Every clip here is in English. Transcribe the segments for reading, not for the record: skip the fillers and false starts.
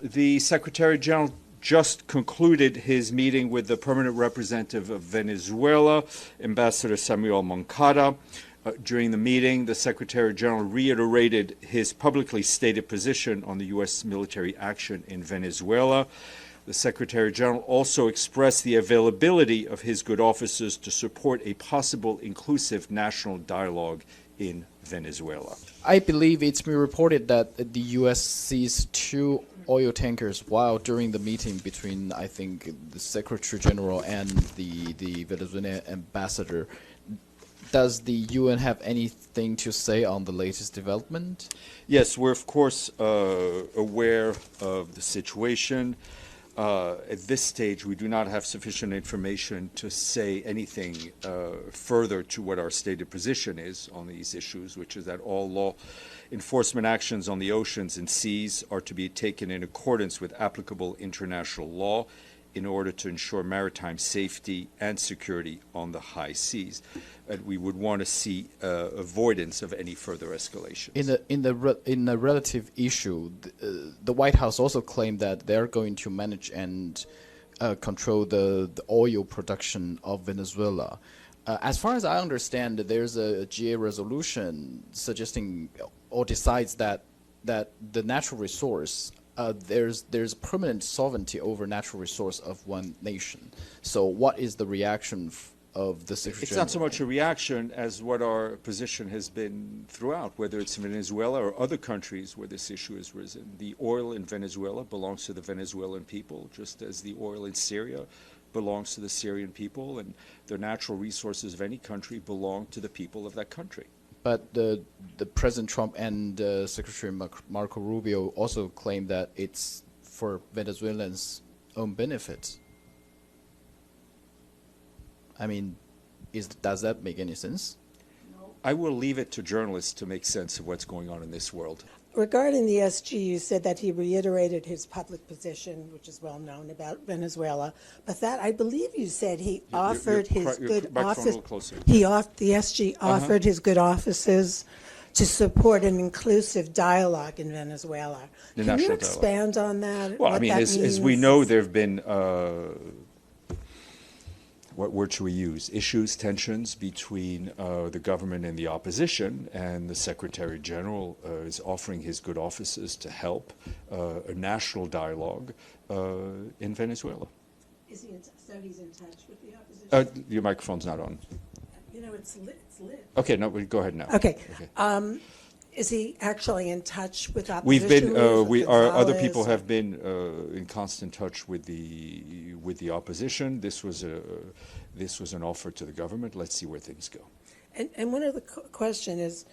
The Secretary General just concluded his meeting with the permanent representative of Venezuela, Ambassador Samuel Moncada. During the meeting, the Secretary General reiterated his publicly stated position on the U.S. military action in Venezuela. The Secretary General also expressed the availability of his good offices to support a possible inclusive national dialogue in Venezuela. I believe it's been reported that the U.S. seized 2 oil tankers while during the meeting between, I think, the Secretary General and the Venezuelan ambassador. Does the UN have anything to say on the latest development? Yes, we're of course aware of the situation. At this stage, we do not have sufficient information to say anything further to what our stated position is on these issues, which is that all law enforcement actions on the oceans and seas are to be taken in accordance with applicable international law in order to ensure maritime safety and security on the high seas. And we would want to see avoidance of any further escalation. In a relative issue, the White House also claimed that they're going to manage and control the oil production of Venezuela. As far as I understand, there's a GA resolution suggesting or decides that the natural resource there's permanent sovereignty over natural resource of one nation. So what is the reaction of the Secretary General? It's not so much a reaction as what our position has been throughout, whether it's Venezuela or other countries where this issue has risen. The oil in Venezuela belongs to the Venezuelan people, just as the oil in Syria belongs to the Syrian people, and the natural resources of any country belong to the people of that country. But the President Trump and Secretary Marco Rubio also claim that it's for Venezuelans' own benefit. I mean, does that make any sense? No. I will leave it to journalists to make sense of what's going on in this world. Regarding the SG, you said that he reiterated his public position, which is well known about Venezuela. But that, I believe you said he offered his good office. The SG offered his good offices to support an inclusive dialogue in Venezuela. Can you expand on that? Well, I mean, as we know, there have been what word should we use? Issues, tensions between the government and the opposition, and the Secretary General is offering his good offices to help a national dialogue in Venezuela. Is he so he's in touch with the opposition? Your microphone's not on. You know, it's lit. Okay, no, go ahead now. Okay. Is he actually in touch with opposition? Other people have been in constant touch with the opposition. This was an offer to the government. Let's see where things go. And one of the question is,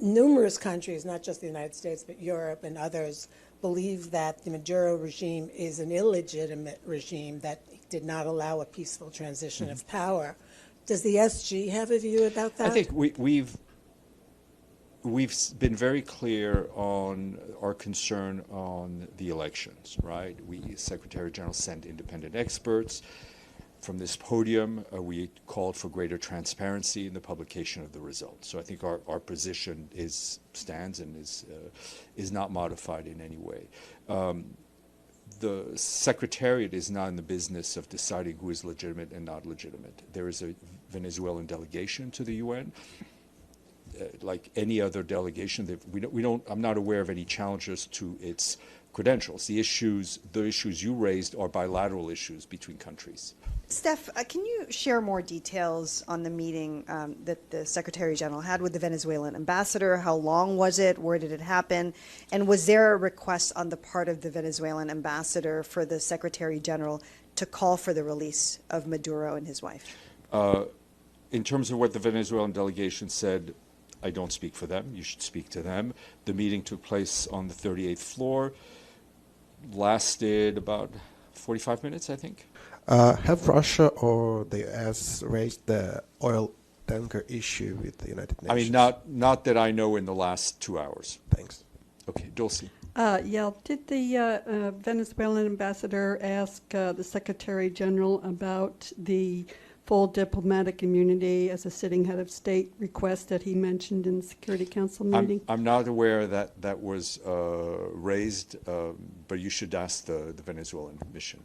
numerous countries, not just the United States, but Europe and others, believe that the Maduro regime is an illegitimate regime that did not allow a peaceful transition of power. Does the SG have a view about that? I think we've been very clear on our concern on the elections, right? Secretary General sent independent experts. From this podium, we called for greater transparency in the publication of the results. So I think our position stands and is not modified in any way. The Secretariat is not in the business of deciding who is legitimate and not legitimate. There is a Venezuelan delegation to the UN. Like any other delegation, I'm not aware of any challenges to its credentials. The issues you raised are bilateral issues between countries. Steph, can you share more details on the meeting that the Secretary General had with the Venezuelan ambassador? How long was it? Where did it happen? And was there a request on the part of the Venezuelan ambassador for the Secretary General to call for the release of Maduro and his wife? In terms of what the Venezuelan delegation said, I don't speak for them. You should speak to them. The meeting took place on the 38th floor, lasted about 45 minutes, I think. Have Russia or the U.S. raised the oil tanker issue with the United Nations? I mean, not that I know in the last 2 hours. Thanks. Okay, Dulcie. Yeah, did the Venezuelan ambassador ask the Secretary General about the full diplomatic immunity as a sitting head of state request that he mentioned in the Security Council meeting? I'm not aware that that was raised, but you should ask the Venezuelan mission.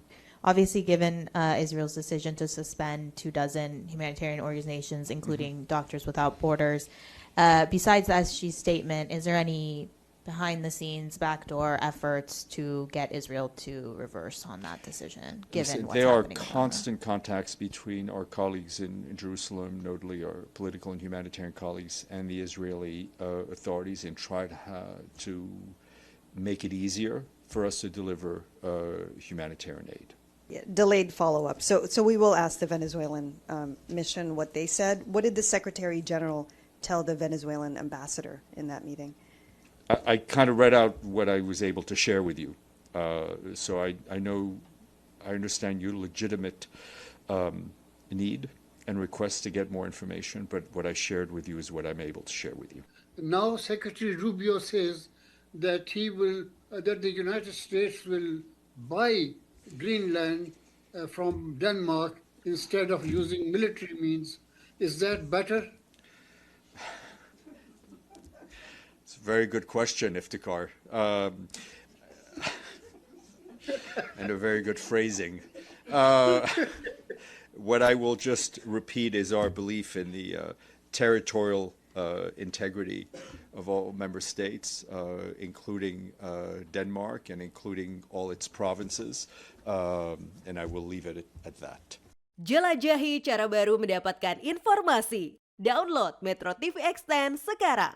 Obviously, given Israel's decision to suspend 24 humanitarian organizations, including Doctors Without Borders, besides the SG statement, is there any behind-the-scenes backdoor efforts to get Israel to reverse on that decision, given what's there are happening in constant contacts between our colleagues in Jerusalem, notably our political and humanitarian colleagues, and the Israeli authorities, and try to make it easier for us to deliver humanitarian aid. Yeah, delayed follow-up. So we will ask the Venezuelan mission what they said. What did the Secretary General tell the Venezuelan ambassador in that meeting? I kind of read out what I was able to share with you. So I understand your legitimate need and request to get more information, but what I shared with you is what I'm able to share with you. Now Secretary Rubio says that that the United States will buy Greenland from Denmark instead of using military means. Is that better? It's a very good question, Iftikhar, and a very good phrasing. What I will just repeat is our belief in the territorial integrity of all member states, including Denmark and including all its provinces, and I will leave it at that. Jelajahi cara baru mendapatkan informasi. Download MetroTV Extend sekarang.